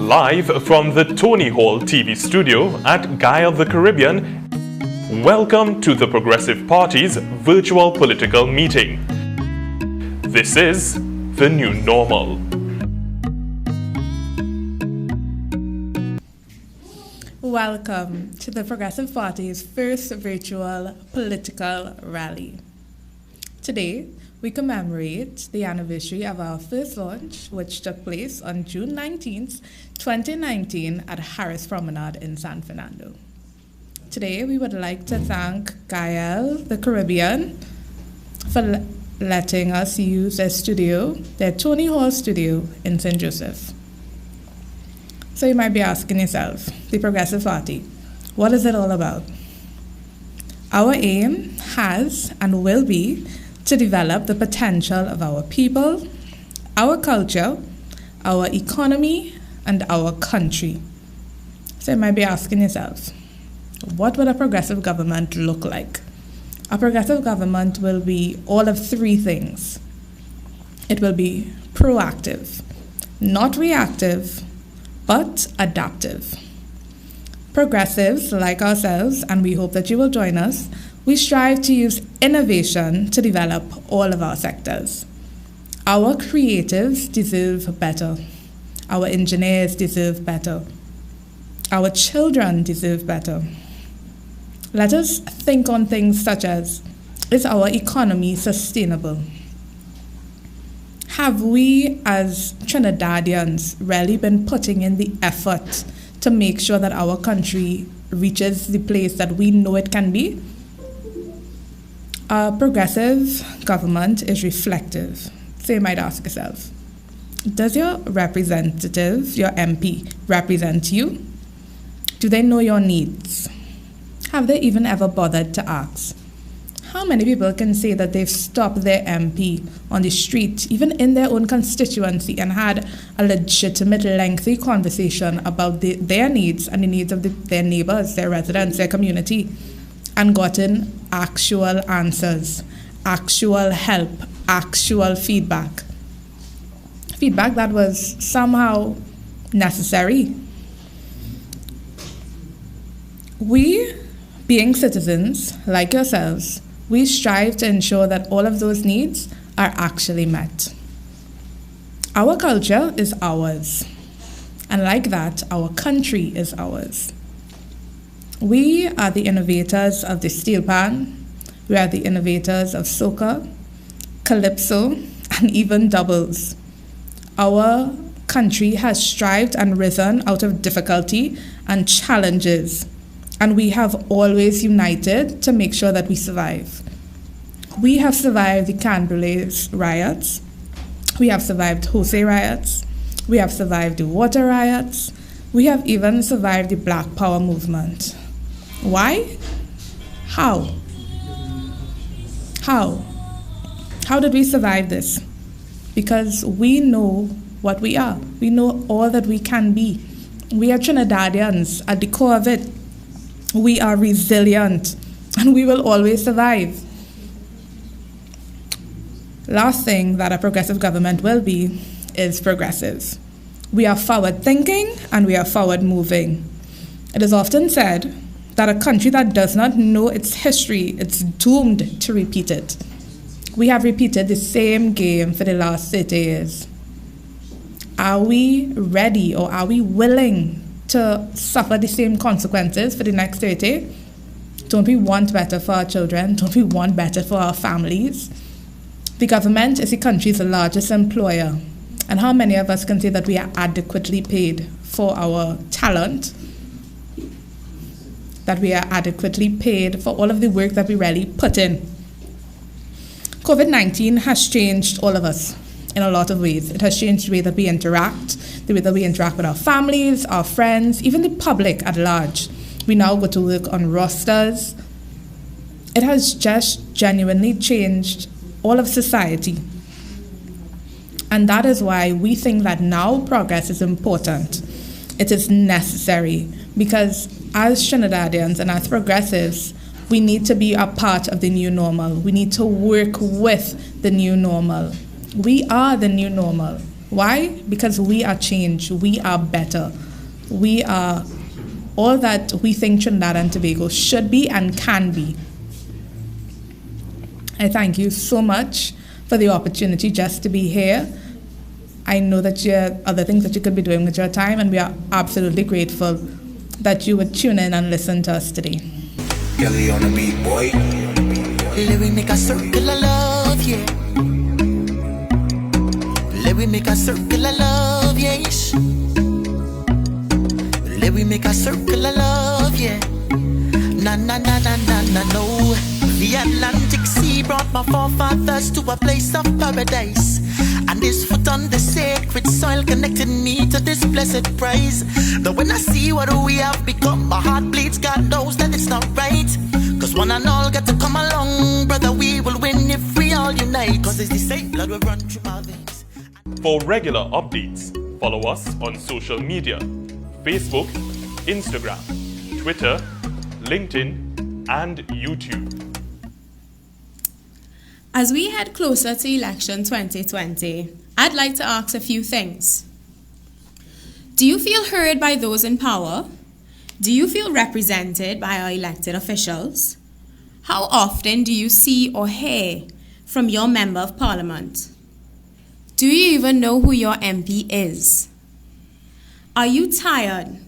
Live from the Tony Hall TV studio at Guy of the Caribbean, welcome to the Progressive Party's virtual political meeting. This is the new normal. Welcome to the Progressive Party's first virtual political rally. Today, we commemorate the anniversary of our first launch, which took place on June 19th, 2019 at Harris Promenade in San Fernando. Today, we would like to thank Guy the Caribbean for letting us use their studio, their Tony Hall studio in St. Joseph. So you might be asking yourself, the Progressive Party, what is it all about? Our aim has and will be to develop the potential of our people, our culture, our economy, and our country. So you might be asking yourself, what would a progressive government look like? A progressive government will be all of three things. It will be proactive, not reactive, but adaptive. Progressives like ourselves, and we hope that you will join us, we strive to use innovation to develop all of our sectors. Our creatives deserve better. Our engineers deserve better. Our children deserve better. Let us think on things such as, is our economy sustainable? Have we as Trinidadians really been putting in the effort to make sure that our country reaches the place that we know it can be? A progressive government is reflective. So you might ask yourself, does your representative, your MP, represent you? Do they know your needs? Have they even ever bothered to ask? How many people can say that they've stopped their MP on the street, even in their own constituency, and had a legitimate, lengthy conversation about their needs and the needs of their neighbors, their residents, their community, and gotten actual answers, actual help, actual feedback? Feedback that was somehow necessary. We, being citizens like yourselves, we strive to ensure that all of those needs are actually met. Our culture is ours, and like that, our country is ours. We are the innovators of the steel pan, we are the innovators of soca, calypso, and even doubles. Our country has strived and risen out of difficulty and challenges, and we have always united to make sure that we survive. We have survived the Canberra's riots. We have survived Jose riots. We have survived the water riots. We have even survived the Black Power movement. Why? How? How did we survive this? Because we know what we are. We know all that we can be. We are Trinidadians at the core of it. We are resilient, and we will always survive. Last thing that a progressive government will be is progressive. We are forward thinking and we are forward moving. It is often said that a country that does not know its history, it's doomed to repeat it. We have repeated the same game for the last 30 years. Are we ready, or are we willing to suffer the same consequences for the next 30? Don't we want better for our children? Don't we want better for our families? The government is the country's largest employer. And how many of us can say that we are adequately paid for our talent? That we are adequately paid for all of the work that we really put in? COVID-19 has changed all of us in a lot of ways. It has changed the way that we interact, the way that we interact with our families, our friends, even the public at large. We now go to work on rosters. It has just genuinely changed all of society. And that is why we think that now progress is important. It is necessary, because as Trinidadians and as progressives, we need to be a part of the new normal. We need to work with the new normal. We are the new normal. Why? Because we are change. We are better. We are all that we think Trinidad and Tobago should be and can be. I thank you so much for the opportunity just to be here. I know that you have other things that you could be doing with your time, and we are absolutely grateful that you would tune in and listen to us today. Kelsie on the beat, boy. Let me make a circle of love, yeah. Let me make a circle of love, yes. Let me make a circle of love, yeah. Na na na na na na no. The Atlantic Sea brought my forefathers to a place of paradise, and this foot on the sacred soil connected me to this blessed prize. But when I see what we have become, my heart bleeds. God knows that it's not right. Cause one and all got to come along, brother, we will win if we all unite. Cause it's the same blood will run through our veins. For regular updates, follow us on social media: Facebook, Instagram, Twitter, LinkedIn, and YouTube. As we head closer to election 2020, I'd like to ask a few things. Do you feel heard by those in power? Do you feel represented by our elected officials? How often do you see or hear from your member of parliament? Do you even know who your MP is? Are you tired,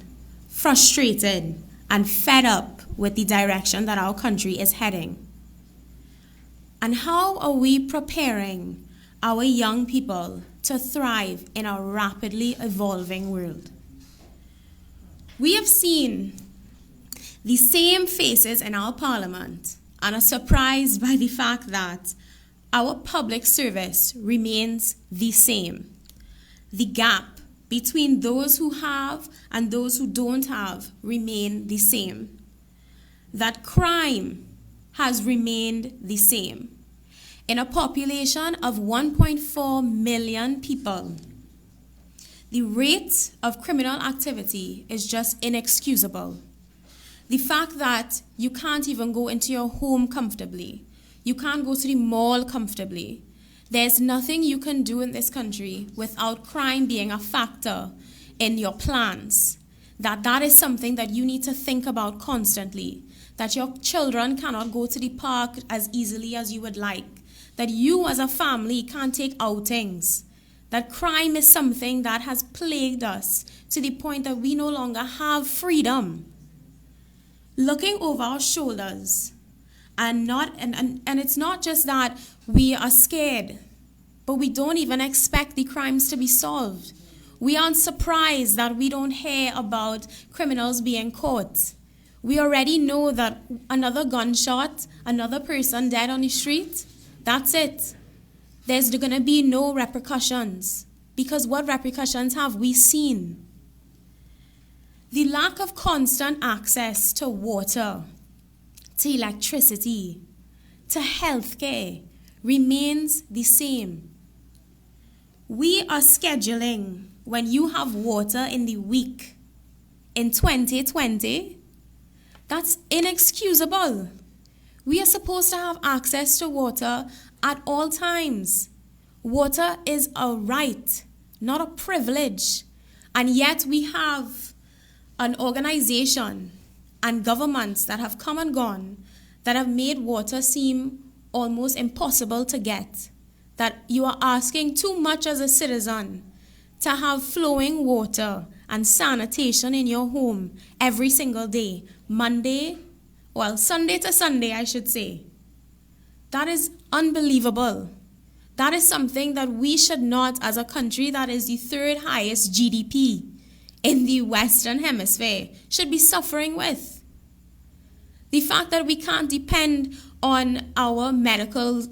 frustrated, and fed up with the direction that our country is heading? And how are we preparing our young people to thrive in a rapidly evolving world? We have seen the same faces in our parliament and are surprised by the fact that our public service remains the same. The gap between those who have and those who don't have remain the same. That crime has remained the same. In a population of 1.4 million people, the rate of criminal activity is just inexcusable. The fact that you can't even go into your home comfortably, you can't go to the mall comfortably, there's nothing you can do in this country without crime being a factor in your plans. That is something that you need to think about constantly. That your children cannot go to the park as easily as you would like. That you as a family can't take outings. That crime is something that has plagued us to the point that we no longer have freedom. Looking over our shoulders, and it's not just that we are scared, but we don't even expect the crimes to be solved. We aren't surprised that we don't hear about criminals being caught. We already know that another gunshot, another person dead on the street, that's it. There's going to be no repercussions, because what repercussions have we seen? The lack of constant access to water, to electricity, to healthcare remains the same. We are scheduling when you have water in the week in 2020. That's inexcusable. We are supposed to have access to water at all times. Water is a right, not a privilege. And yet we have an organization and governments that have come and gone that have made water seem almost impossible to get. That you are asking too much as a citizen to have flowing water and sanitation in your home every single day. Sunday to Sunday, I should say. That is unbelievable. That is something that we should not, as a country that is the third highest GDP in the Western Hemisphere, should be suffering with. The fact that we can't depend on our medical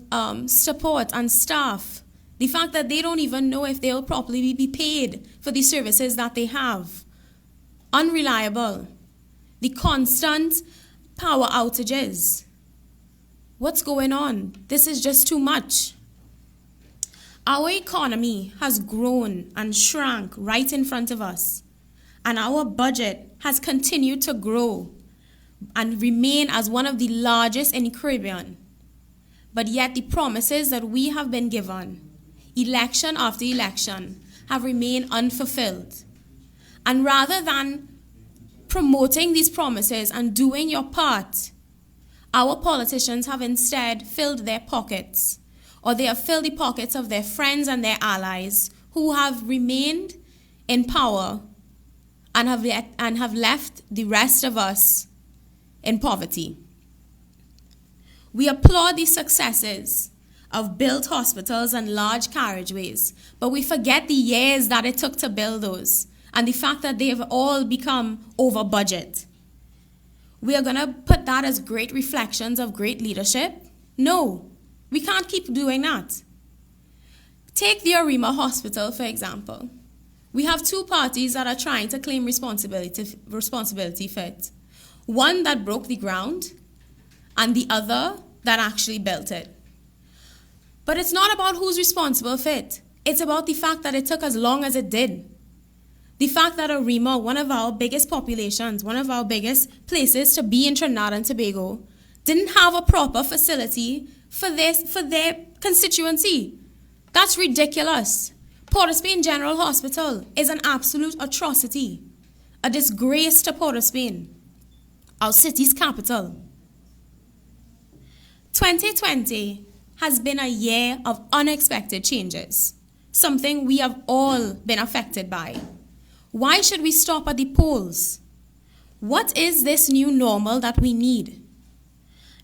support and staff. The fact that they don't even know if they'll properly be paid for the services that they have. Unreliable. The constant power outages. What's going on? This is just too much. Our economy has grown and shrunk right in front of us, and our budget has continued to grow and remain as one of the largest in the Caribbean. But yet the promises that we have been given, election after election, have remained unfulfilled. And rather than promoting these promises and doing your part, our politicians have instead filled their pockets, or they have filled the pockets of their friends and their allies who have remained in power and have left the rest of us in poverty. We applaud the successes of built hospitals and large carriageways, but we forget the years that it took to build those and the fact that they have all become over budget. We are going to put that as great reflections of great leadership? No, we can't keep doing that. Take the Arima Hospital, for example. We have two parties that are trying to claim responsibility for it. One that broke the ground, and the other that actually built it. But it's not about who's responsible for it. It's about the fact that it took as long as it did. The fact that Arima, one of our biggest populations, one of our biggest places to be in Trinidad and Tobago, didn't have a proper facility for their constituency. That's ridiculous. Port of Spain General Hospital is an absolute atrocity, a disgrace to Port of Spain, our city's capital. 2020 has been a year of unexpected changes, something we have all been affected by. Why should we stop at the polls? What is this new normal that we need?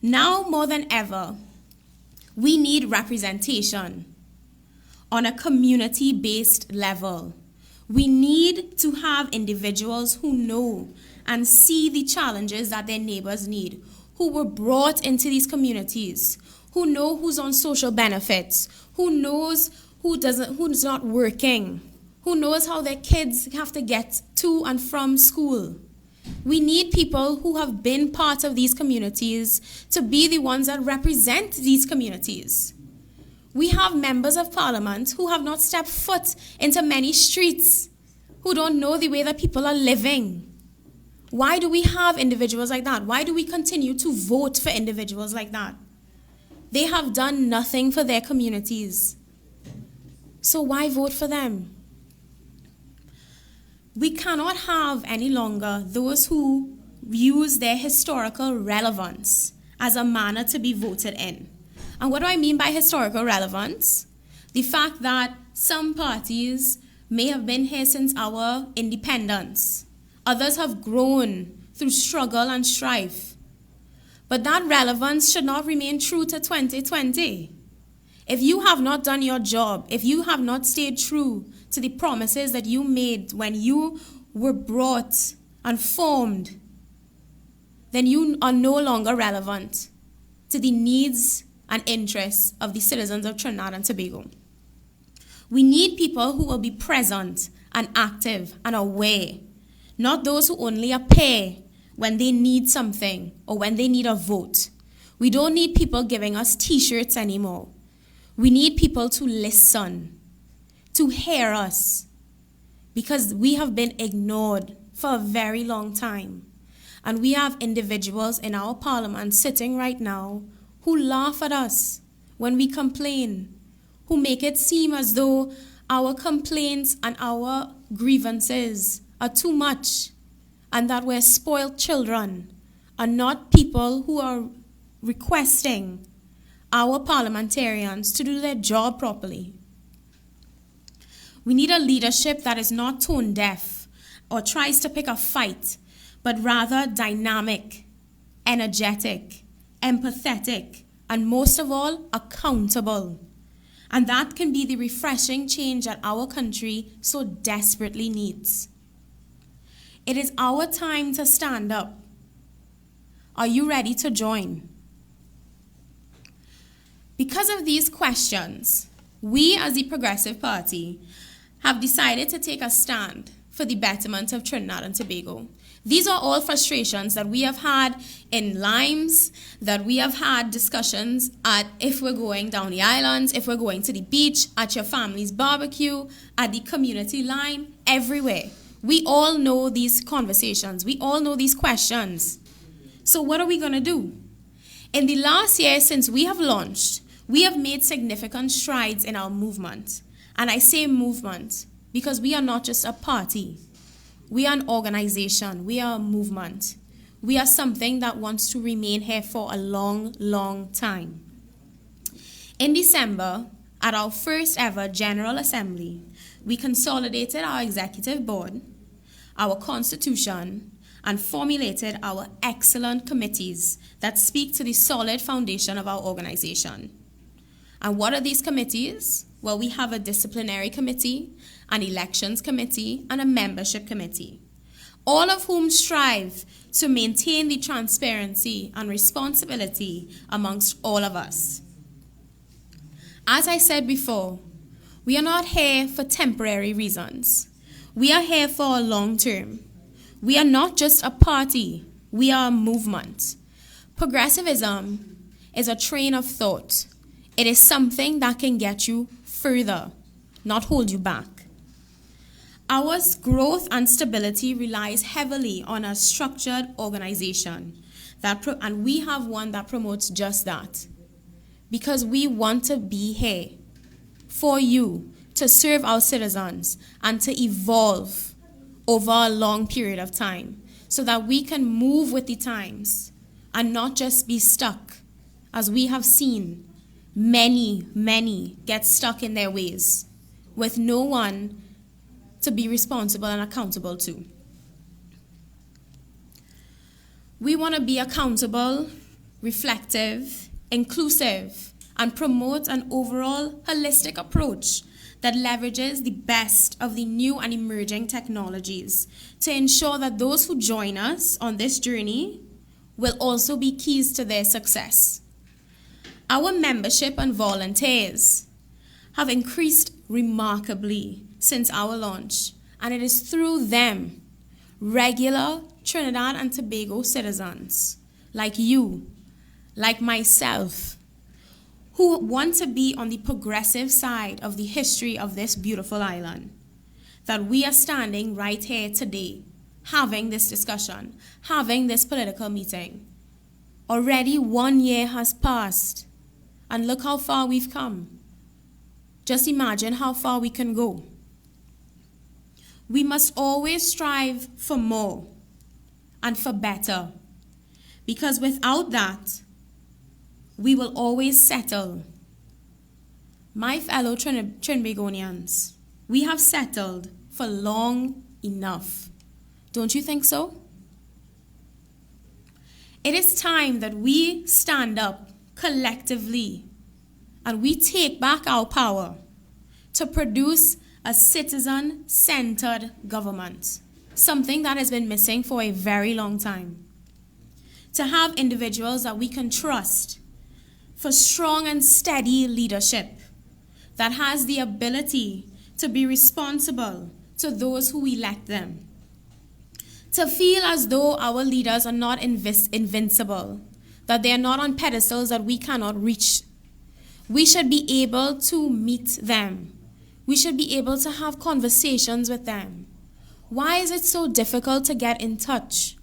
Now more than ever, we need representation on a community-based level. We need to have individuals who know and see the challenges that their neighbors need, who were brought into these communities, who know who's on social benefits, who knows who's not working, who knows how their kids have to get to and from school. We need people who have been part of these communities to be the ones that represent these communities. We have members of parliament who have not stepped foot into many streets, who don't know the way that people are living. Why do we have individuals like that? Why do we continue to vote for individuals like that? They have done nothing for their communities. So why vote for them? We cannot have any longer those who use their historical relevance as a manner to be voted in. And what do I mean by historical relevance? The fact that some parties may have been here since our independence. Others have grown through struggle and strife. But that relevance should not remain true to 2020. If you have not done your job, if you have not stayed true to the promises that you made when you were brought and formed, then you are no longer relevant to the needs and interests of the citizens of Trinidad and Tobago. We need people who will be present and active and aware, not those who only appear when they need something or when they need a vote. We don't need people giving us t-shirts anymore. We need people to listen, to hear us, because we have been ignored for a very long time. And we have individuals in our parliament sitting right now who laugh at us when we complain, who make it seem as though our complaints and our grievances are too much and that we're spoiled children and not people who are requesting our parliamentarians to do their job properly. We need a leadership that is not tone deaf or tries to pick a fight, but rather dynamic, energetic, empathetic, and most of all, accountable. And that can be the refreshing change that our country so desperately needs. It is our time to stand up. Are you ready to join? Because of these questions, we as the Progressive Party have decided to take a stand for the betterment of Trinidad and Tobago. These are all frustrations that we have had in Limes, that we have had discussions at if we're going down the islands, if we're going to the beach, at your family's barbecue, at the community lime, everywhere. We all know these conversations. We all know these questions. So what are we going to do? In the last year since we have launched, we have made significant strides in our movement. And I say movement because we are not just a party. We are an organization. We are a movement. We are something that wants to remain here for a long, long time. In December, at our first ever General Assembly, we consolidated our executive board, our constitution, and formulated our excellent committees that speak to the solid foundation of our organization. And what are these committees? Well, we have a disciplinary committee, an elections committee, and a membership committee, all of whom strive to maintain the transparency and responsibility amongst all of us. As I said before, we are not here for temporary reasons. We are here for a long term. We are not just a party, we are a movement. Progressivism is a train of thought. It is something that can get you further, not hold you back. Our growth and stability relies heavily on a structured organization, and we have one that promotes just that. Because we want to be here for you, to serve our citizens, and to evolve over a long period of time, so that we can move with the times and not just be stuck, as we have seen many get stuck in their ways with no one to be responsible and accountable to. We want to be accountable, reflective, inclusive, and promote an overall holistic approach that leverages the best of the new and emerging technologies to ensure that those who join us on this journey will also be keys to their success. Our membership and volunteers have increased remarkably since our launch, and it is through them, regular Trinidad and Tobago citizens like you, like myself, who want to be on the progressive side of the history of this beautiful island, that we are standing right here today, having this discussion, having this political meeting. Already 1 year has passed, and look how far we've come. Just imagine how far we can go. We must always strive for more and for better, because without that, we will always settle. My fellow Trinbagonians, we have settled for long enough. Don't you think so? It is time that we stand up collectively and we take back our power to produce a citizen-centered government, something that has been missing for a very long time. To have individuals that we can trust for strong and steady leadership that has the ability to be responsible to those who elect them. To feel as though our leaders are not invincible, that they are not on pedestals that we cannot reach. We should be able to meet them. We should be able to have conversations with them. Why is it so difficult to get in touch?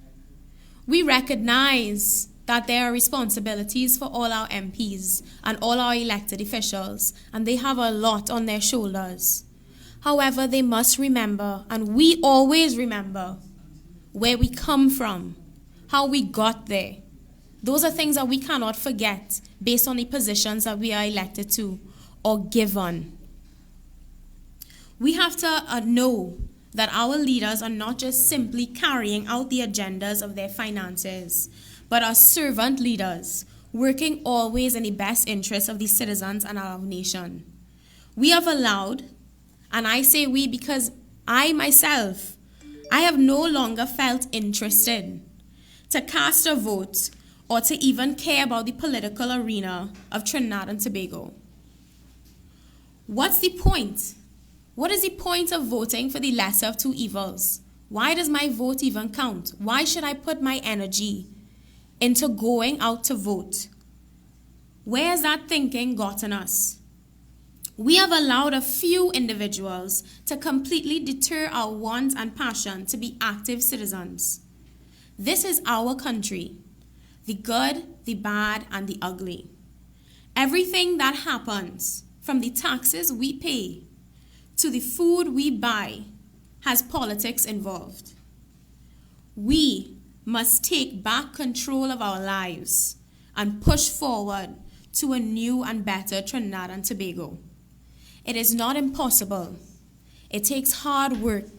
We recognize that there are responsibilities for all our MPs and all our elected officials, and they have a lot on their shoulders. However, they must remember, and we always remember, where we come from, how we got there. Those are things that we cannot forget based on the positions that we are elected to or given. We have to know that our leaders are not just simply carrying out the agendas of their finances, but are servant leaders, working always in the best interests of the citizens and our nation. We have allowed, and I say we because I myself, I have no longer felt interested to cast a vote or to even care about the political arena of Trinidad and Tobago. What's the point? What is the point of voting for the lesser of two evils? Why does my vote even count? Why should I put my energy into going out to vote? Where has that thinking gotten us? We have allowed a few individuals to completely deter our want and passion to be active citizens. This is our country, the good, the bad, and the ugly. Everything that happens, from the taxes we pay, to the food we buy has politics involved. We must take back control of our lives and push forward to a new and better Trinidad and Tobago. It is not impossible. It takes hard work,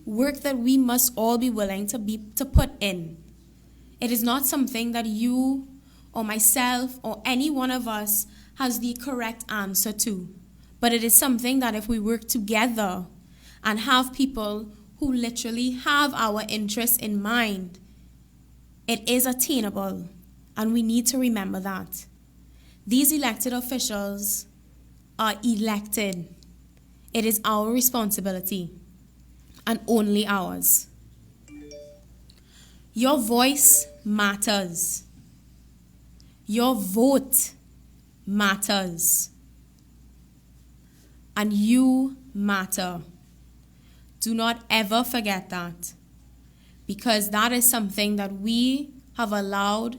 work that we must all be willing to put in. It is not something that you or myself or any one of us has the correct answer to, but it is something that if we work together and have people who literally have our interests in mind, it is attainable, and we need to remember that. These elected officials are elected. It is our responsibility, and only ours. Your voice matters. Your vote matters. And you matter. Do not ever forget that, because that is something that we have allowed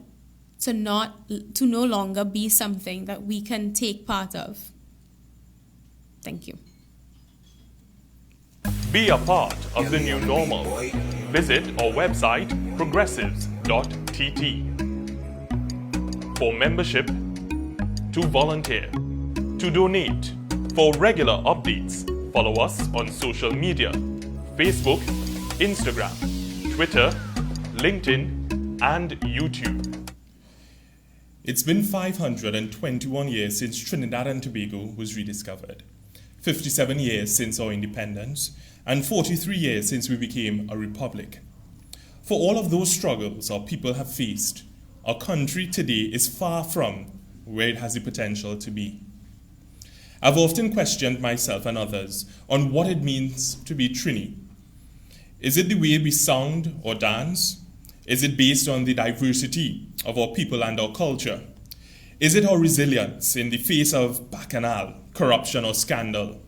to no longer be something that we can take part of. Thank you. Be a part of the new normal. Visit our website progressives.tt for membership, to volunteer, to donate. For regular updates, follow us on social media: Facebook, Instagram, Twitter, LinkedIn, and YouTube. It's been 521 years since Trinidad and Tobago was rediscovered, 57 years since our independence, and 43 years since we became a republic. For all of those struggles our people have faced, our country today is far from where it has the potential to be. I've often questioned myself and others on what it means to be Trini. Is it the way we sound or dance? Is it based on the diversity of our people and our culture? Is it our resilience in the face of bacchanal, corruption, or scandal?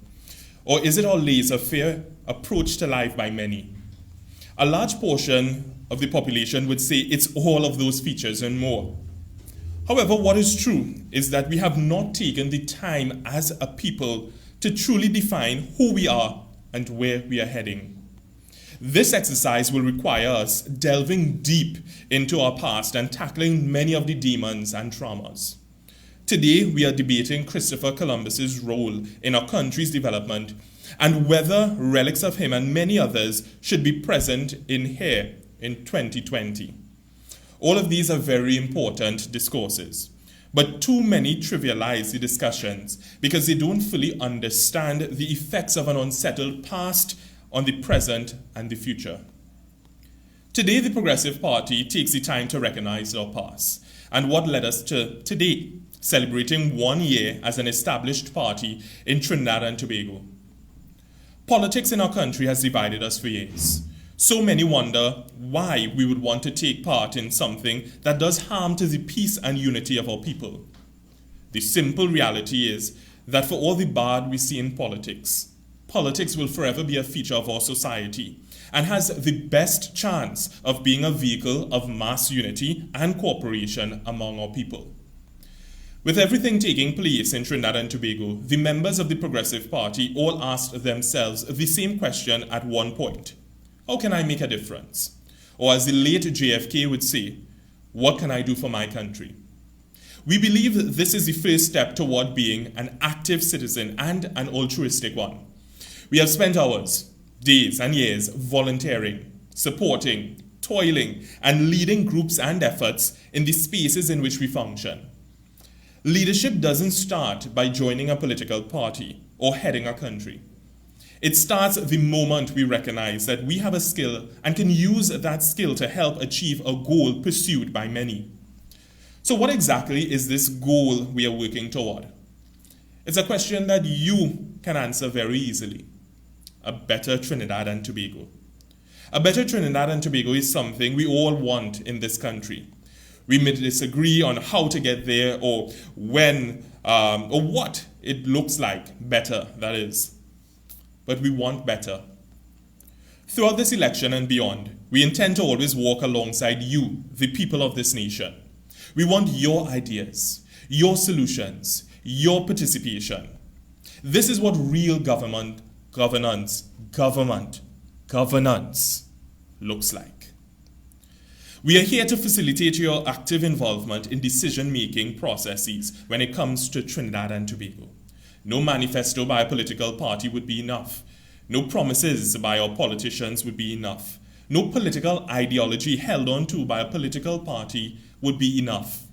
Or is it our laissez-faire approach to life by many? A large portion of the population would say it's all of those features and more. However, what is true is that we have not taken the time as a people to truly define who we are and where we are heading. This exercise will require us delving deep into our past and tackling many of the demons and traumas. Today, we are debating Christopher Columbus's role in our country's development and whether relics of him and many others should be present in here in 2020. All of these are very important discourses, but too many trivialize the discussions because they don't fully understand the effects of an unsettled past on the present and the future. Today, the Progressive Party takes the time to recognize our past and what led us to today, celebrating 1 year as an established party in Trinidad and Tobago. Politics in our country has divided us for years. So many wonder why we would want to take part in something that does harm to the peace and unity of our people. The simple reality is that for all the bad we see in politics, politics will forever be a feature of our society and has the best chance of being a vehicle of mass unity and cooperation among our people. With everything taking place in Trinidad and Tobago, the members of the Progressive Party all asked themselves the same question at one point: how can I make a difference? Or as the late JFK would say, what can I do for my country? We believe this is the first step toward being an active citizen and an altruistic one. We have spent hours, days, and years volunteering, supporting, toiling, and leading groups and efforts in the spaces in which we function. Leadership doesn't start by joining a political party or heading a country. It starts the moment we recognize that we have a skill and can use that skill to help achieve a goal pursued by many. So what exactly is this goal we are working toward? It's a question that you can answer very easily. A better Trinidad and Tobago. A better Trinidad and Tobago is something we all want in this country. We may disagree on how to get there or when or what it looks like better, that is. But we want better. Throughout this election and beyond, we intend to always walk alongside you, the people of this nation. We want your ideas, your solutions, your participation. This is what real government governance, government, governance looks like. We are here to facilitate your active involvement in decision-making processes when it comes to Trinidad and Tobago. No manifesto by a political party would be enough. No promises by our politicians would be enough. No political ideology held on to by a political party would be enough.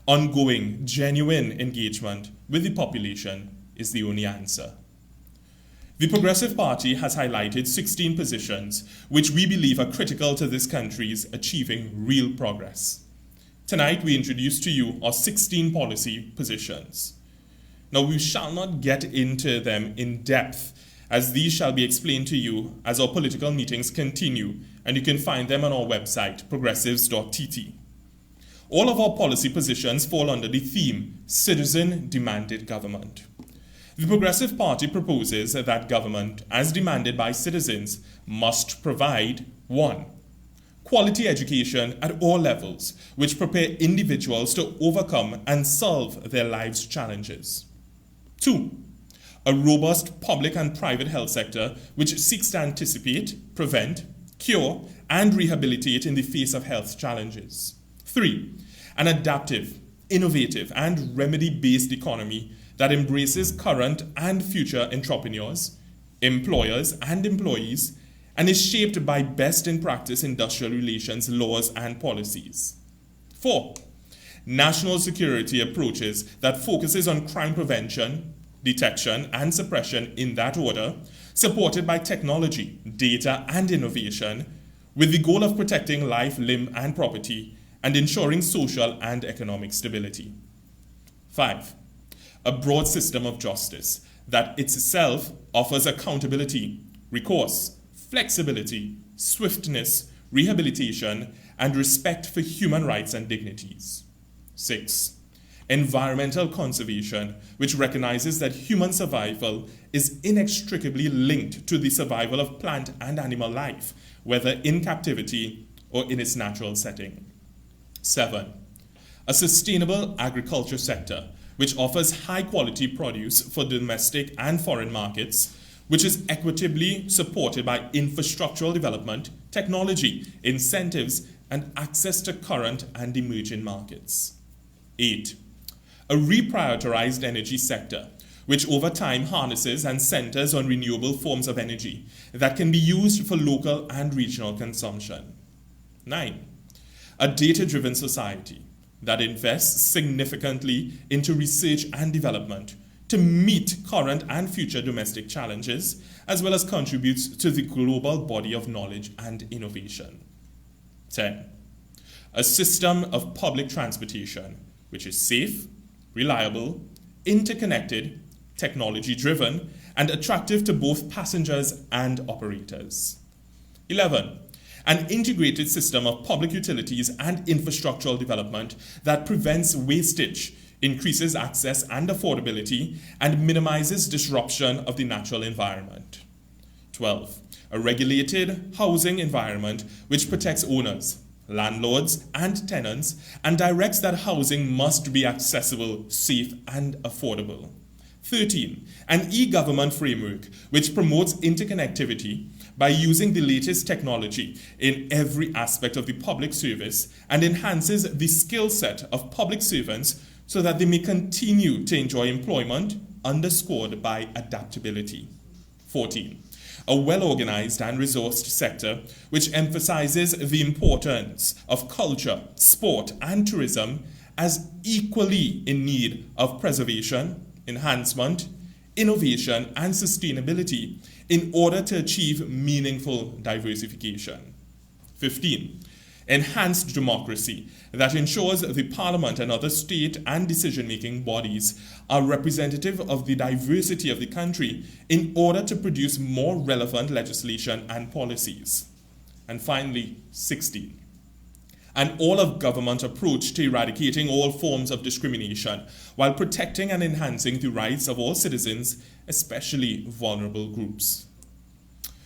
Ongoing, genuine engagement with the population is the only answer. The Progressive Party has highlighted 16 positions which we believe are critical to this country's achieving real progress. Tonight we introduce to you our 16 policy positions. Now we shall not get into them in depth, as these shall be explained to you as our political meetings continue, and you can find them on our website, progressives.tt. All of our policy positions fall under the theme, Citizen-Demanded Government. The Progressive Party proposes that government, as demanded by citizens, must provide 1. Quality education at all levels, which prepare individuals to overcome and solve their life's challenges. 2. A robust public and private health sector which seeks to anticipate, prevent, cure, and rehabilitate in the face of health challenges. 3. An adaptive, innovative, and remedy-based economy that embraces current and future entrepreneurs, employers, and employees, and is shaped by best-in-practice industrial relations laws and policies. 4. National security approaches that focuses on crime prevention, detection, and suppression in that order, supported by technology, data, and innovation, with the goal of protecting life, limb, and property, and ensuring social and economic stability. 5. A broad system of justice that itself offers accountability, recourse, flexibility, swiftness, rehabilitation, and respect for human rights and dignities. 6. Environmental conservation, which recognizes that human survival is inextricably linked to the survival of plant and animal life, whether in captivity or in its natural setting. 7. A sustainable agriculture sector, which offers high-quality produce for domestic and foreign markets, which is equitably supported by infrastructural development, technology, incentives, and access to current and emerging markets. 8. A reprioritized energy sector, which over time harnesses and centers on renewable forms of energy that can be used for local and regional consumption. 9. A data-driven society that invests significantly into research and development to meet current and future domestic challenges, as well as contributes to the global body of knowledge and innovation. 10. A system of public transportation which is safe, reliable, interconnected, technology-driven, and attractive to both passengers and operators. 11. An integrated system of public utilities and infrastructural development that prevents wastage, increases access and affordability, and minimizes disruption of the natural environment. 12. A regulated housing environment which protects owners, landlords, and tenants, and directs that housing must be accessible, safe, and affordable. 13. An e-government framework which promotes interconnectivity by using the latest technology in every aspect of the public service and enhances the skill set of public servants so that they may continue to enjoy employment underscored by adaptability. 14. A well-organized and resourced sector which emphasizes the importance of culture, sport, and tourism as equally in need of preservation, enhancement, innovation, and sustainability in order to achieve meaningful diversification. 15. Enhanced democracy that ensures the Parliament and other state and decision-making bodies are representative of the diversity of the country in order to produce more relevant legislation and policies. And finally, 16. An all-of-government approach to eradicating all forms of discrimination while protecting and enhancing the rights of all citizens, especially vulnerable groups.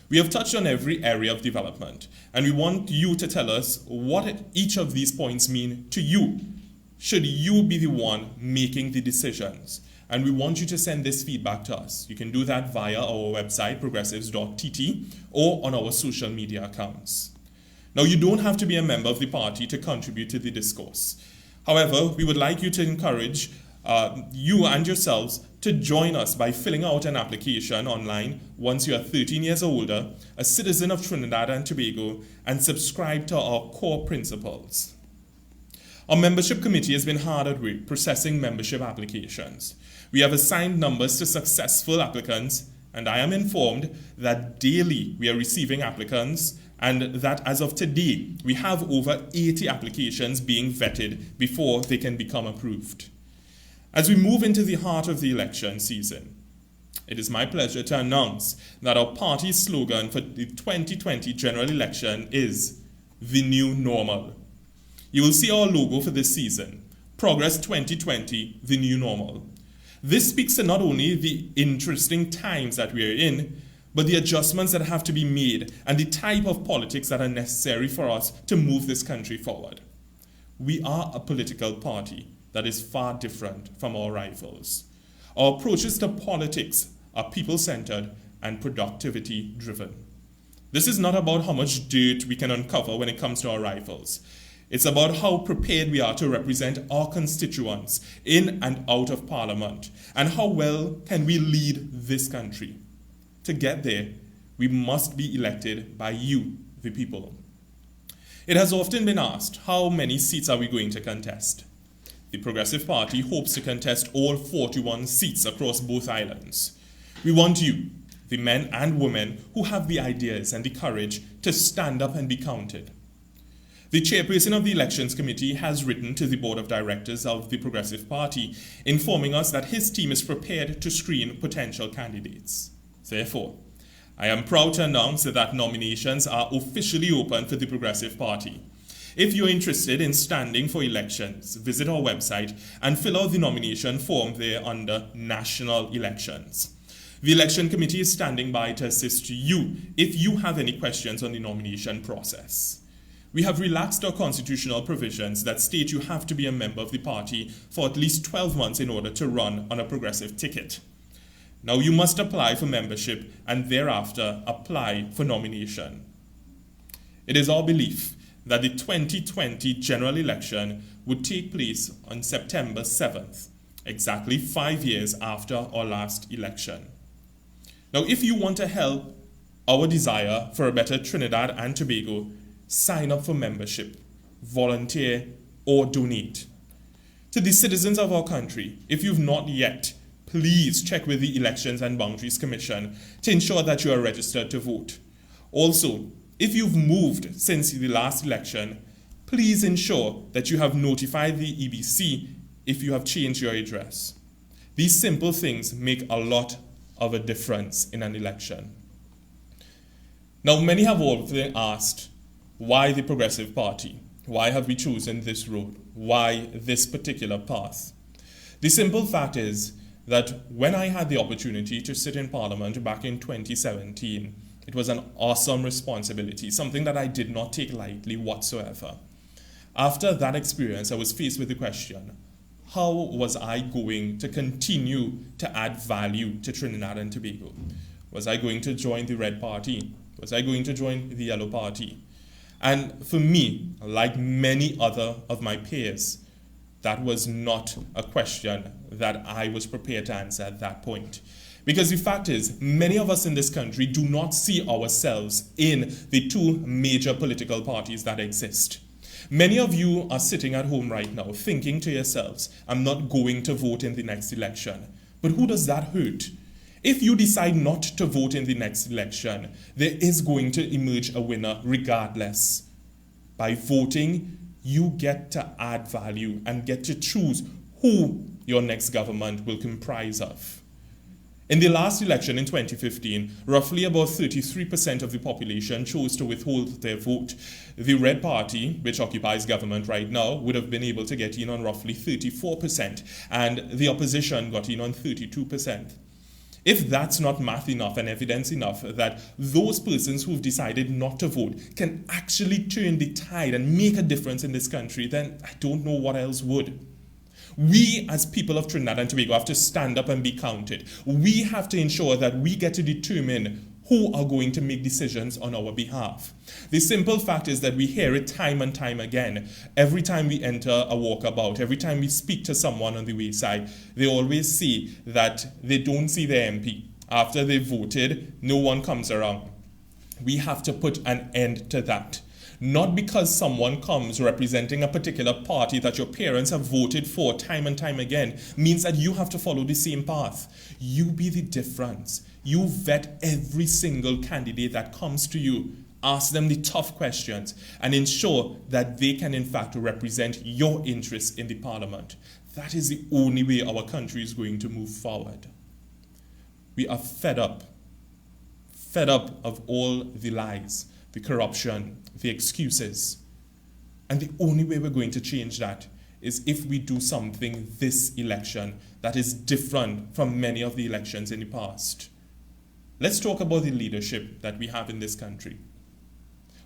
We have touched on every area of development, and we want you to tell us what each of these points mean to you, should you be the one making the decisions, and we want you to send this feedback to us. You can do that via our website, progressives.tt, or on our social media accounts. Now, you don't have to be a member of the party to contribute to the discourse. However, we would like you to encourage you and yourselves to join us by filling out an application online once you are 13 years or older, a citizen of Trinidad and Tobago, and subscribe to our core principles. Our membership committee has been hard at work processing membership applications. We have assigned numbers to successful applicants, and I am informed that daily we are receiving applicants, and that as of today, we have over 80 applications being vetted before they can become approved. As we move into the heart of the election season, it is my pleasure to announce that our party's slogan for the 2020 general election is the new normal. You will see our logo for this season, Progress 2020, the new normal. This speaks to not only the interesting times that we are in, but the adjustments that have to be made and the type of politics that are necessary for us to move this country forward. We are a political party that is far different from our rivals. Our approaches to politics are people-centered and productivity-driven. This is not about how much dirt we can uncover when it comes to our rivals. It's about how prepared we are to represent our constituents in and out of Parliament, and how well can we lead this country. To get there, we must be elected by you, the people. It has often been asked, how many seats are we going to contest? The Progressive Party hopes to contest all 41 seats across both islands. We want you, the men and women who have the ideas and the courage to stand up and be counted. The chairperson of the Elections Committee has written to the Board of Directors of the Progressive Party, informing us that his team is prepared to screen potential candidates. Therefore, I am proud to announce that nominations are officially open for the Progressive Party. If you're interested in standing for elections, visit our website and fill out the nomination form there under National Elections. The Election Committee is standing by to assist you if you have any questions on the nomination process. We have relaxed our constitutional provisions that state you have to be a member of the party for at least 12 months in order to run on a progressive ticket. Now you must apply for membership and thereafter apply for nomination. It is our belief that the 2020 general election would take place on September 7th, exactly 5 years after our last election. Now, if you want to help our desire for a better Trinidad and Tobago, sign up for membership, volunteer, or donate. To the citizens of our country, if you've not yet, please check with the Elections and Boundaries Commission to ensure that you are registered to vote. Also, if you've moved since the last election, please ensure that you have notified the EBC if you have changed your address. These simple things make a lot of a difference in an election. Now, many have often asked, why the Progressive Party? Why have we chosen this road? Why this particular path? The simple fact is that when I had the opportunity to sit in Parliament back in 2017, it was an awesome responsibility, something that I did not take lightly whatsoever. After that experience, I was faced with the question, how was I going to continue to add value to Trinidad and Tobago? Was I going to join the Red Party? Was I going to join the Yellow Party? And for me, like many other of my peers, that was not a question that I was prepared to answer at that point. Because the fact is, many of us in this country do not see ourselves in the two major political parties that exist. Many of you are sitting at home right now thinking to yourselves, I'm not going to vote in the next election. But who does that hurt? If you decide not to vote in the next election, there is going to emerge a winner regardless. By voting, you get to add value and get to choose who your next government will comprise of. In the last election in 2015, roughly about 33% of the population chose to withhold their vote. The Red Party, which occupies government right now, would have been able to get in on roughly 34%, and the opposition got in on 32%. If that's not math enough and evidence enough that those persons who've decided not to vote can actually turn the tide and make a difference in this country, then I don't know what else would. We, as people of Trinidad and Tobago, have to stand up and be counted. We have to ensure that we get to determine who are going to make decisions on our behalf. The simple fact is that we hear it time and time again. Every time we enter a walkabout, every time we speak to someone on the wayside, they always say that they don't see their MP. After they voted, no one comes around. We have to put an end to that. Not because someone comes representing a particular party that your parents have voted for time and time again means that you have to follow the same path. You be the difference. You vet every single candidate that comes to you. Ask them the tough questions and ensure that they can in fact represent your interests in the parliament. That is the only way our country is going to move forward. We are fed up of all the lies, the corruption, the excuses. And the only way we're going to change that is if we do something this election that is different from many of the elections in the past. Let's talk about the leadership that we have in this country.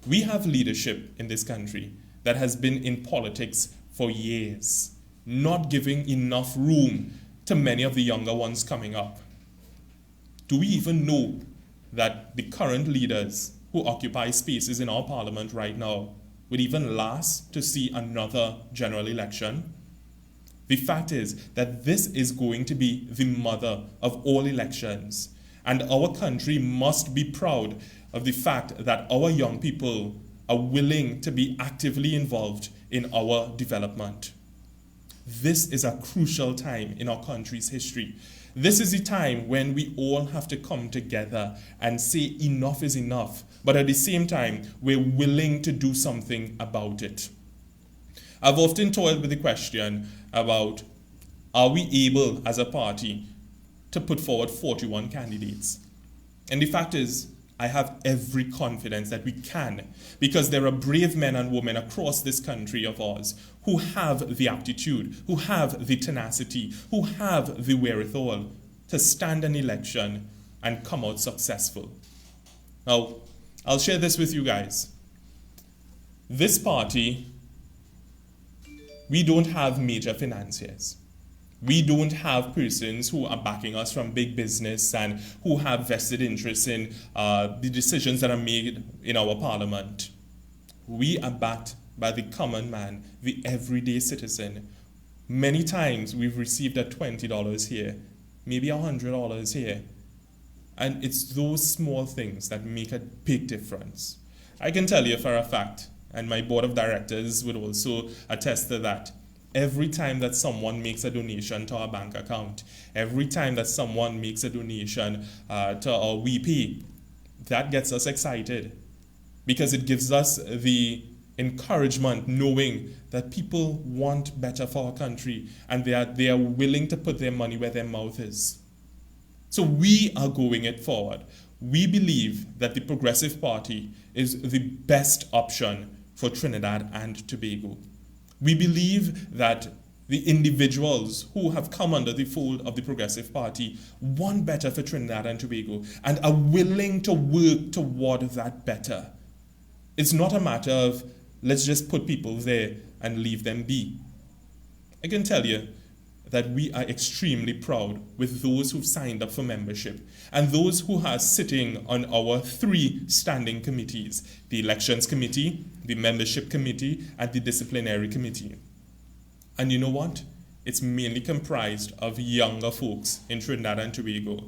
We have leadership in this country that has been in politics for years, not giving enough room to many of the younger ones coming up. Do we even know that the current leaders who occupy spaces in our parliament right now would even last to see another general election? The fact is that this is going to be the mother of all elections, and our country must be proud of the fact that our young people are willing to be actively involved in our development. This is a crucial time in our country's history. This is the time when we all have to come together and say enough is enough, but at the same time, we're willing to do something about it. I've often toyed with the question about, are we able as a party to put forward 41 candidates? And the fact is, I have every confidence that we can, because there are brave men and women across this country of ours who have the aptitude, who have the tenacity, who have the wherewithal to stand an election and come out successful. Now, I'll share this with you guys. This party, we don't have major financiers. We don't have persons who are backing us from big business and who have vested interests in the decisions that are made in our parliament. We are backed by the common man, the everyday citizen. Many times we've received a $20 here, maybe $100 here. And it's those small things that make a big difference. I can tell you for a fact, and my board of directors would also attest to that, every time that someone makes a donation to our bank account, every time that someone makes a donation to our WePay, that gets us excited because it gives us the encouragement knowing that people want better for our country and they are willing to put their money where their mouth is. So we are going it forward. We believe that the Progressive Party is the best option for Trinidad and Tobago. We believe that the individuals who have come under the fold of the Progressive Party want better for Trinidad and Tobago and are willing to work toward that better. It's not a matter of let's just put people there and leave them be. I can tell you that we are extremely proud with those who've signed up for membership and those who are sitting on our 3 standing committees, the Elections Committee, the Membership Committee, and the Disciplinary Committee. And you know what? It's mainly comprised of younger folks in Trinidad and Tobago.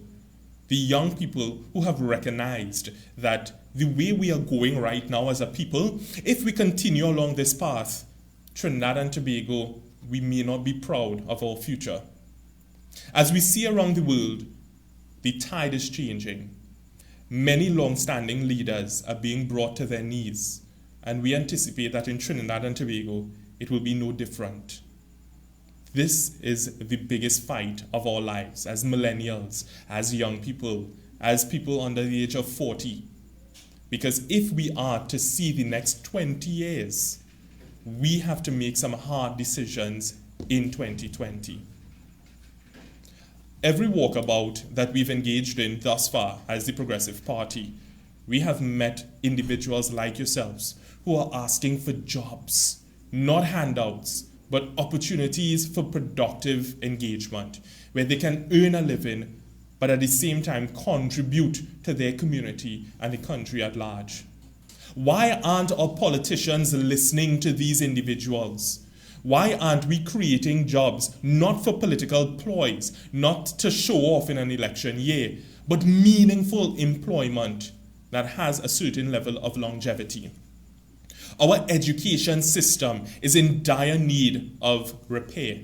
The young people who have recognized that the way we are going right now as a people, if we continue along this path, Trinidad and Tobago, we may not be proud of our future. As we see around the world, the tide is changing. Many long-standing leaders are being brought to their knees, and we anticipate that in Trinidad and Tobago, it will be no different. This is the biggest fight of our lives as millennials, as young people, as people under the age of 40. Because if we are to see the next 20 years, we have to make some hard decisions in 2020. Every walkabout that we've engaged in thus far as the Progressive Party, we have met individuals like yourselves who are asking for jobs, not handouts, but opportunities for productive engagement, where they can earn a living, but at the same time contribute to their community and the country at large. Why aren't our politicians listening to these individuals? Why aren't we creating jobs, not for political ploys, not to show off in an election year, but meaningful employment that has a certain level of longevity? Our education system is in dire need of repair.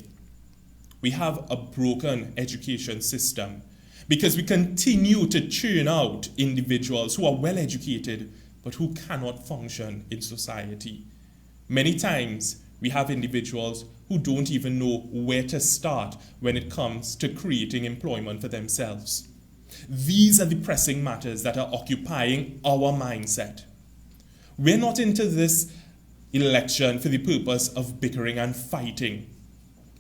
We have a broken education system because we continue to churn out individuals who are well educated but who cannot function in society. Many times, we have individuals who don't even know where to start when it comes to creating employment for themselves. These are the pressing matters that are occupying our mindset. We're not into this election for the purpose of bickering and fighting.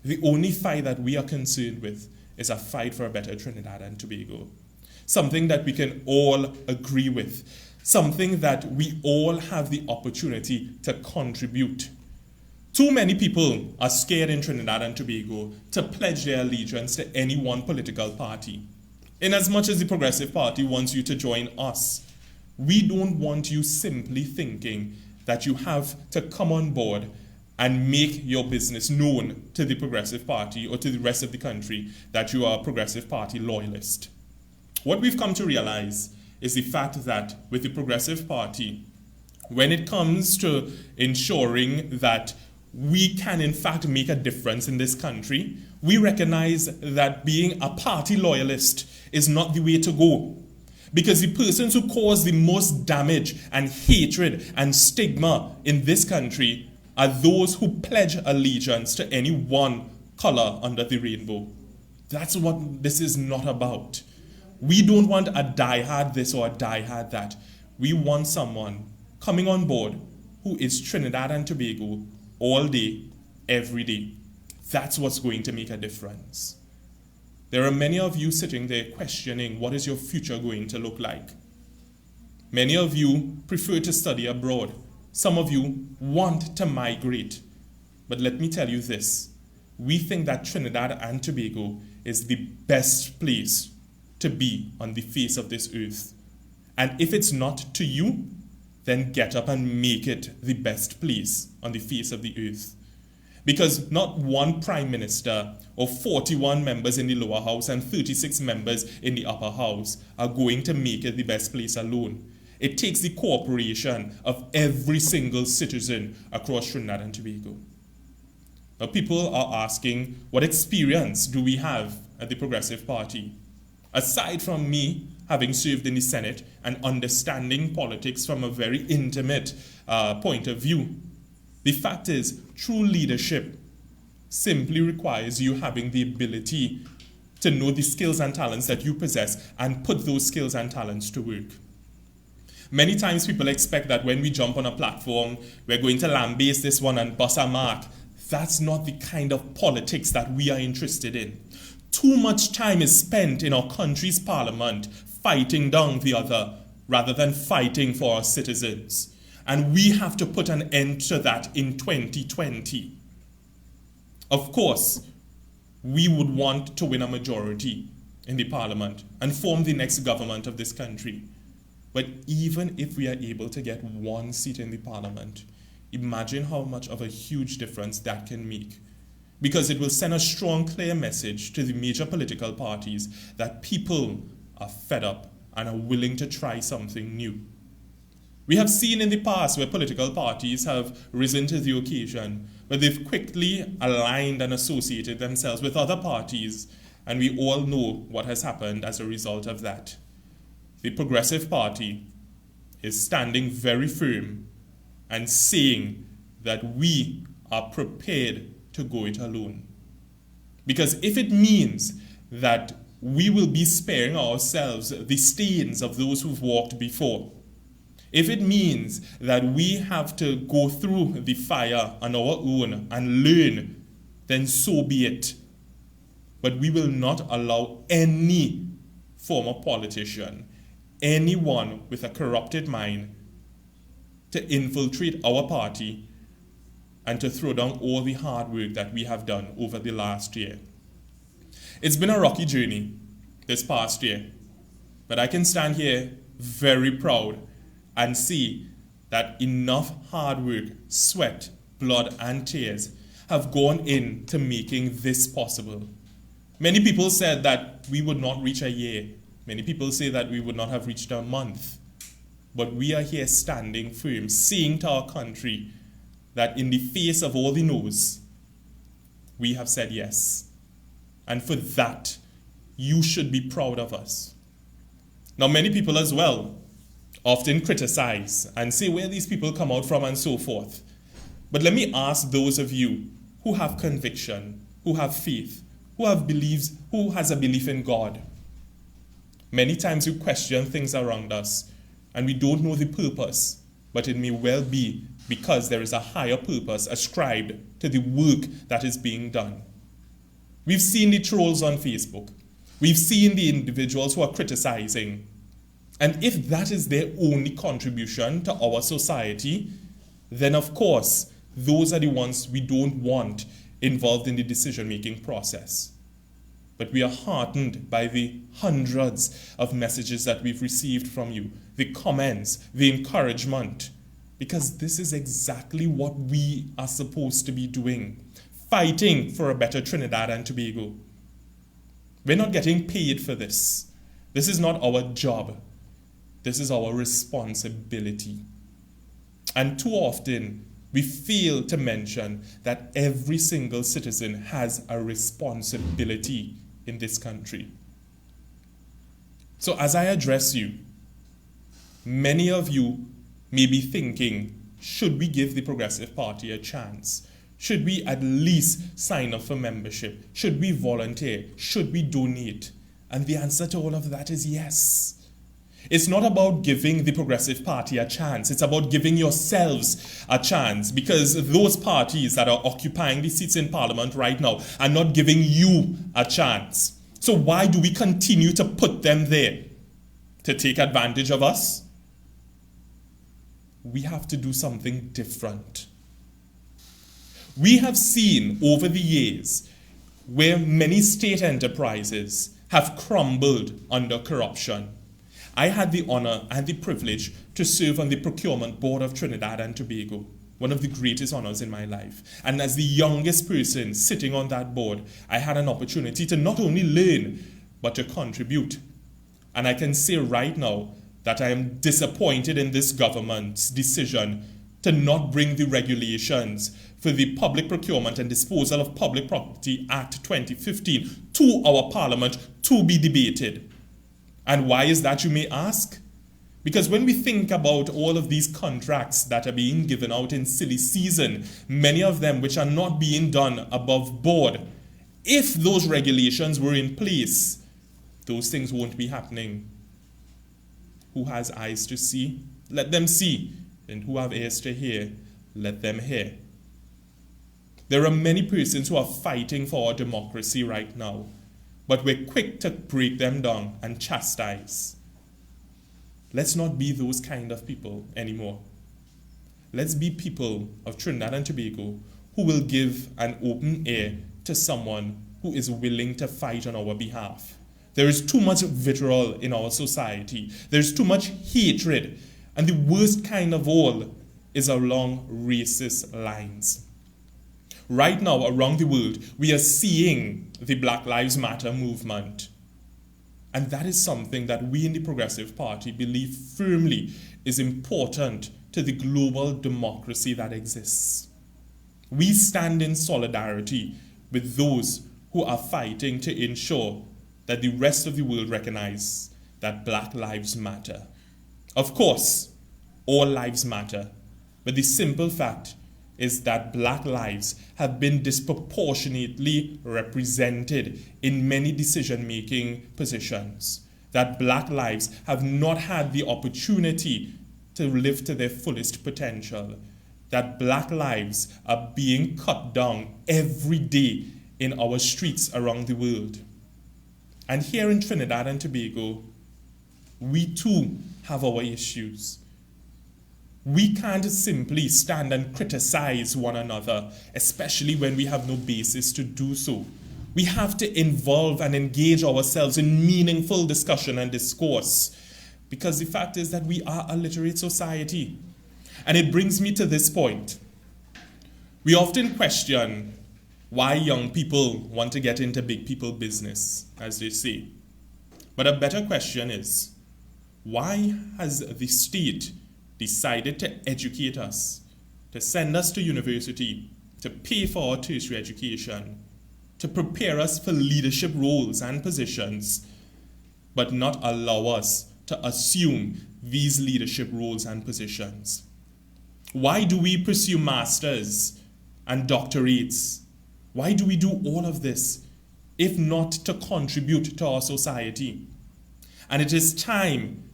The only fight that we are concerned with is a fight for a better Trinidad and Tobago. Something that we can all agree with. Something that we all have the opportunity to contribute. Too many people are scared in Trinidad and Tobago to pledge their allegiance to any one political party. In as much as the Progressive Party wants you to join us, we don't want you simply thinking that you have to come on board and make your business known to the Progressive Party or to the rest of the country that you are a Progressive Party loyalist. What we've come to realize is the fact that with the Progressive Party, when it comes to ensuring that we can in fact make a difference in this country, we recognize that being a party loyalist is not the way to go. Because the persons who cause the most damage and hatred and stigma in this country are those who pledge allegiance to any one color under the rainbow. That's what this is not about. We don't want a diehard this or a diehard that. We want someone coming on board who is Trinidad and Tobago all day, every day. That's what's going to make a difference. There are many of you sitting there questioning what is your future going to look like. Many of you prefer to study abroad. Some of you want to migrate. But let me tell you this. We think that Trinidad and Tobago is the best place to be on the face of this earth. And if it's not to you, then get up and make it the best place on the face of the earth. Because not one prime minister or 41 members in the lower house and 36 members in the upper house are going to make it the best place alone. It takes the cooperation of every single citizen across Trinidad and Tobago. Now, people are asking, what experience do we have at the Progressive Party? Aside from me having served in the Senate and understanding politics from a very intimate point of view, the fact is, true leadership simply requires you having the ability to know the skills and talents that you possess and put those skills and talents to work. Many times people expect that when we jump on a platform, we're going to lambaste this one and bust a mark. That's not the kind of politics that we are interested in. Too much time is spent in our country's parliament fighting down the other rather than fighting for our citizens. And we have to put an end to that in 2020. Of course, we would want to win a majority in the parliament and form the next government of this country. But even if we are able to get one seat in the parliament, imagine how much of a huge difference that can make. Because it will send a strong, clear message to the major political parties that people are fed up and are willing to try something new. We have seen in the past where political parties have risen to the occasion, but they've quickly aligned and associated themselves with other parties, and we all know what has happened as a result of that. The Progressive Party is standing very firm and saying that we are prepared to go it alone. Because if it means that we will be sparing ourselves the stains of those who've walked before, if it means that we have to go through the fire on our own and learn, then so be it. But we will not allow any former politician, anyone with a corrupted mind, to infiltrate our party and to throw down all the hard work that we have done over the last year. It's been a rocky journey this past year, but I can stand here very proud and see that enough hard work, sweat, blood, and tears have gone into making this possible. Many people said that we would not reach a year. Many people say that we would not have reached a month. But we are here standing firm, saying to our country that in the face of all the no's, we have said yes. And for that, you should be proud of us. Now, many people as well often criticize and say where these people come out from and so forth. But let me ask those of you who have conviction, who have faith, who has a belief in God. Many times we question things around us and we don't know the purpose, but it may well be because there is a higher purpose ascribed to the work that is being done. We've seen the trolls on Facebook. We've seen the individuals who are criticizing. And if that is their only contribution to our society, then of course, those are the ones we don't want involved in the decision-making process. But we are heartened by the hundreds of messages that we've received from you, the comments, the encouragement, because this is exactly what we are supposed to be doing, fighting for a better Trinidad and Tobago. We're not getting paid for this. This is not our job. This is our responsibility. And too often, we fail to mention that every single citizen has a responsibility in this country. So as I address you, many of you may be thinking, should we give the Progressive Party a chance? Should we at least sign up for membership? Should we volunteer? Should we donate? And the answer to all of that is yes. It's not about giving the Progressive Party a chance. It's about giving yourselves a chance, because those parties that are occupying the seats in Parliament right now are not giving you a chance. So why do we continue to put them there? To take advantage of us? We have to do something different. We have seen over the years where many state enterprises have crumbled under corruption. I had the honor and the privilege to serve on the Procurement Board of Trinidad and Tobago, one of the greatest honors in my life. And as the youngest person sitting on that board, I had an opportunity to not only learn, but to contribute. And I can say right now that I am disappointed in this government's decision to not bring the regulations for the Public Procurement and Disposal of Public Property Act 2015 to our Parliament to be debated. And why is that, you may ask? Because when we think about all of these contracts that are being given out in silly season, many of them which are not being done above board, if those regulations were in place, those things won't be happening. Who has eyes to see? Let them see. And who have ears to hear? Let them hear. There are many persons who are fighting for our democracy right now, but we're quick to break them down and chastise. Let's not be those kind of people anymore. Let's be people of Trinidad and Tobago who will give an open ear to someone who is willing to fight on our behalf. There is too much vitriol in our society. There's too much hatred. And the worst kind of all is along racist lines. Right now, around the world, we are seeing the Black Lives Matter movement. And that is something that we in the Progressive Party believe firmly is important to the global democracy that exists. We stand in solidarity with those who are fighting to ensure that the rest of the world recognize that Black Lives Matter. Of course, all lives matter, but the simple fact is that Black lives have been disproportionately represented in many decision-making positions, that Black lives have not had the opportunity to live to their fullest potential, that Black lives are being cut down every day in our streets around the world. And here in Trinidad and Tobago, we too have our issues. We can't simply stand and criticize one another, especially when we have no basis to do so. We have to involve and engage ourselves in meaningful discussion and discourse, because the fact is that we are a literate society. And it brings me to this point. We often question why young people want to get into big people business, as they say. But a better question is, why has the state decided to educate us, to send us to university, to pay for our tertiary education, to prepare us for leadership roles and positions, but not allow us to assume these leadership roles and positions? Why do we pursue masters and doctorates? Why do we do all of this, if not to contribute to our society? And it is time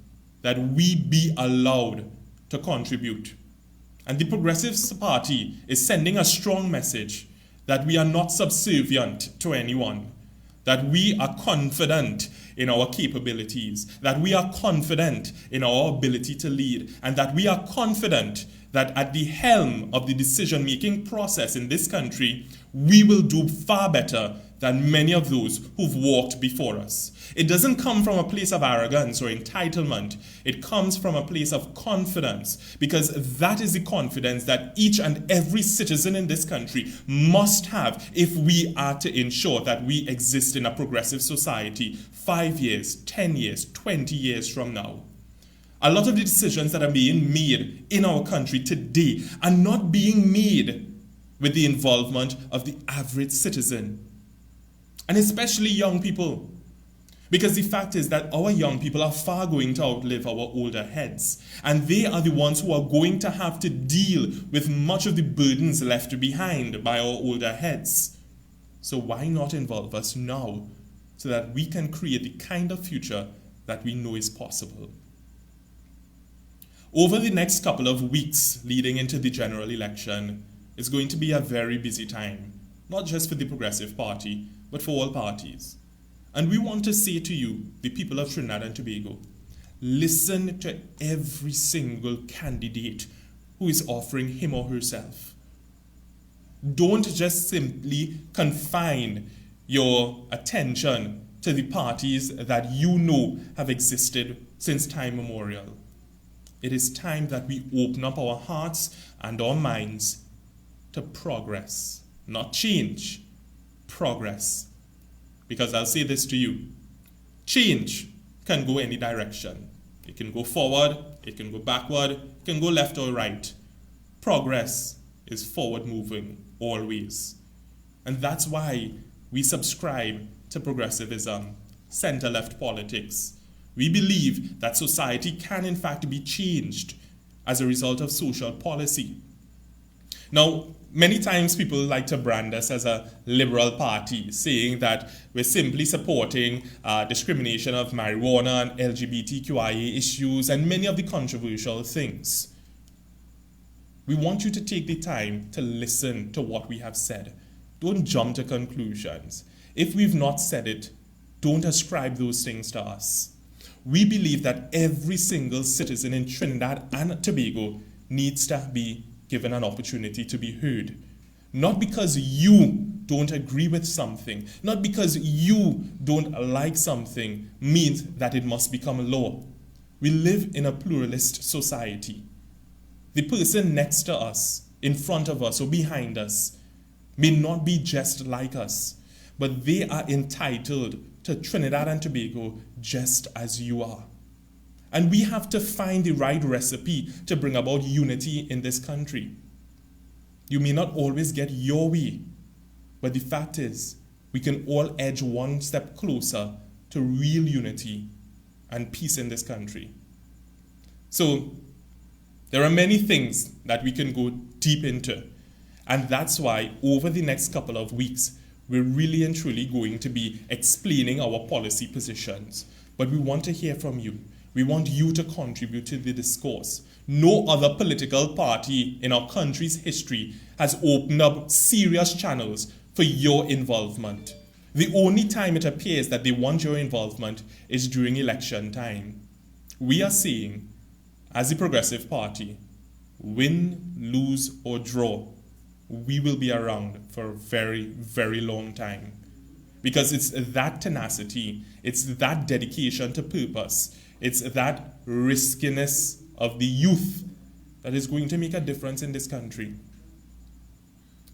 that we be allowed to contribute. And the Progressive Party is sending a strong message that we are not subservient to anyone, that we are confident in our capabilities, that we are confident in our ability to lead, and that we are confident that at the helm of the decision-making process in this country, we will do far better than many of those who've walked before us. It doesn't come from a place of arrogance or entitlement. It comes from a place of confidence, because that is the confidence that each and every citizen in this country must have if we are to ensure that we exist in a progressive society 5 years, 10 years, 20 years from now. A lot of the decisions that are being made in our country today are not being made with the involvement of the average citizen, and especially young people. Because the fact is that our young people are far going to outlive our older heads, and they are the ones who are going to have to deal with much of the burdens left behind by our older heads. So why not involve us now so that we can create the kind of future that we know is possible? Over the next couple of weeks leading into the general election, it's going to be a very busy time, not just for the Progressive Party, but for all parties. And we want to say to you, the people of Trinidad and Tobago, listen to every single candidate who is offering him or herself. Don't just simply confine your attention to the parties that you know have existed since time immemorial. It is time that we open up our hearts and our minds to progress, not change, progress. Because I'll say this to you, change can go any direction. It can go forward, it can go backward, it can go left or right. Progress is forward moving, always. And that's why we subscribe to progressivism, center-left politics. We believe that society can in fact be changed as a result of social policy. Now, many times people like to brand us as a liberal party, saying that we're simply supporting discrimination of marijuana and LGBTQIA issues and many of the controversial things. We want you to take the time to listen to what we have said. Don't jump to conclusions. If we've not said it, don't ascribe those things to us. We believe that every single citizen in Trinidad and Tobago needs to be given an opportunity to be heard. Not because you don't agree with something, not because you don't like something, means that it must become law. We live in a pluralist society. The person next to us, in front of us or behind us, may not be just like us, but they are entitled to Trinidad and Tobago just as you are. And we have to find the right recipe to bring about unity in this country. You may not always get your way, but the fact is, we can all edge one step closer to real unity and peace in this country. So, there are many things that we can go deep into, and that's why over the next couple of weeks, we're really and truly going to be explaining our policy positions. But we want to hear from you. We want you to contribute to the discourse. No other political party in our country's history has opened up serious channels for your involvement. The only time it appears that they want your involvement is during election time. We are saying, as the Progressive Party, win, lose, or draw, we will be around for a very, very long time. Because it's that tenacity, it's that dedication to purpose, it's that riskiness of the youth that is going to make a difference in this country.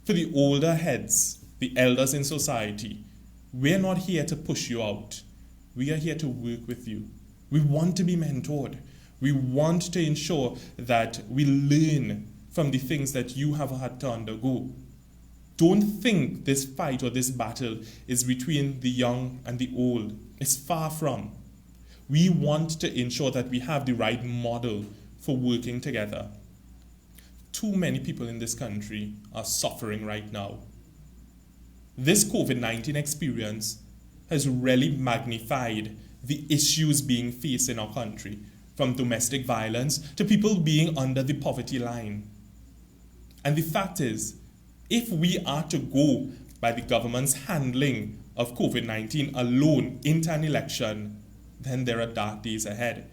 For the older heads, the elders in society, we're not here to push you out. We are here to work with you. We want to be mentored. We want to ensure that we learn from the things that you have had to undergo. Don't think this fight or this battle is between the young and the old. It's far from. We want to ensure that we have the right model for working together. Too many people in this country are suffering right now. This COVID-19 experience has really magnified the issues being faced in our country, from domestic violence to people being under the poverty line. And the fact is, if we are to go by the government's handling of COVID-19 alone into an election, then there are dark days ahead.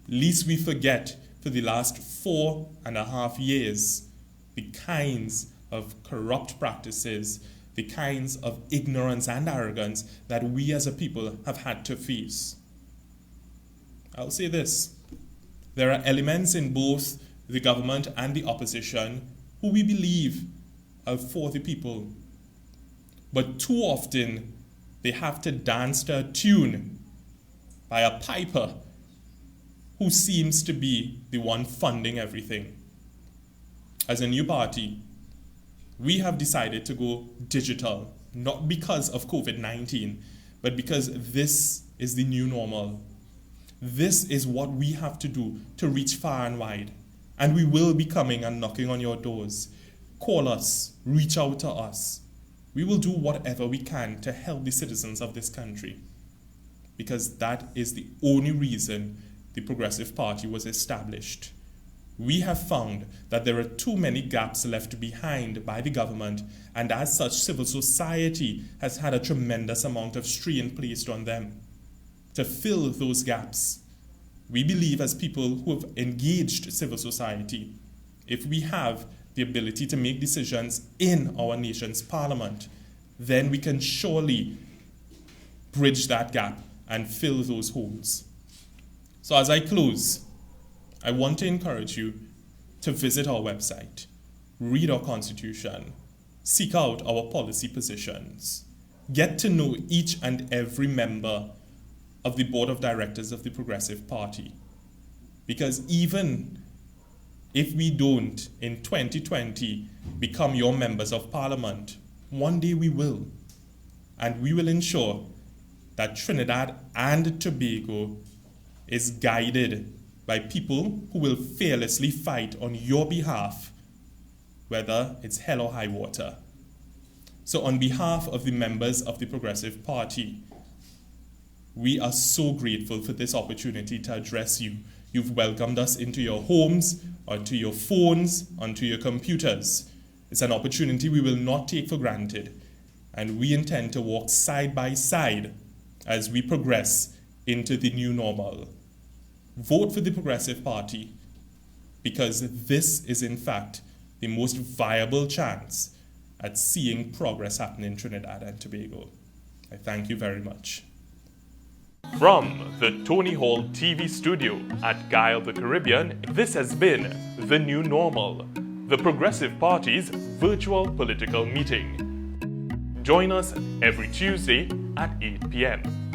Lest we forget, for the last 4.5 years, the kinds of corrupt practices, the kinds of ignorance and arrogance that we as a people have had to face. I'll say this: there are elements in both the government and the opposition who we believe are for the people. But too often, they have to dance to a tune by a piper who seems to be the one funding everything. As a new party, we have decided to go digital, not because of COVID-19, but because this is the new normal. This is what we have to do to reach far and wide. And we will be coming and knocking on your doors. Call us, reach out to us. We will do whatever we can to help the citizens of this country, because that is the only reason the Progressive Party was established. We have found that there are too many gaps left behind by the government, and as such, civil society has had a tremendous amount of strain placed on them. To fill those gaps, we believe, as people who have engaged civil society, if we have the ability to make decisions in our nation's parliament, then we can surely bridge that gap and fill those holes. So as I close, I want to encourage you to visit our website, read our constitution, seek out our policy positions, get to know each and every member of the board of directors of the Progressive Party. Because even if we don't, in 2020, become your members of parliament, one day we will. And we will ensure that Trinidad and Tobago is guided by people who will fearlessly fight on your behalf, whether it's hell or high water. So on behalf of the members of the Progressive Party, we are so grateful for this opportunity to address you. You've welcomed us into your homes, onto your phones, onto your computers. It's an opportunity we will not take for granted, and we intend to walk side by side as we progress into the new normal. Vote for the Progressive Party, because this is in fact the most viable chance at seeing progress happen in Trinidad and Tobago. I thank you very much. From the Tony Hall TV studio at Guy of the Caribbean, this has been The New Normal, the Progressive Party's virtual political meeting. Join us every Tuesday at 8 p.m.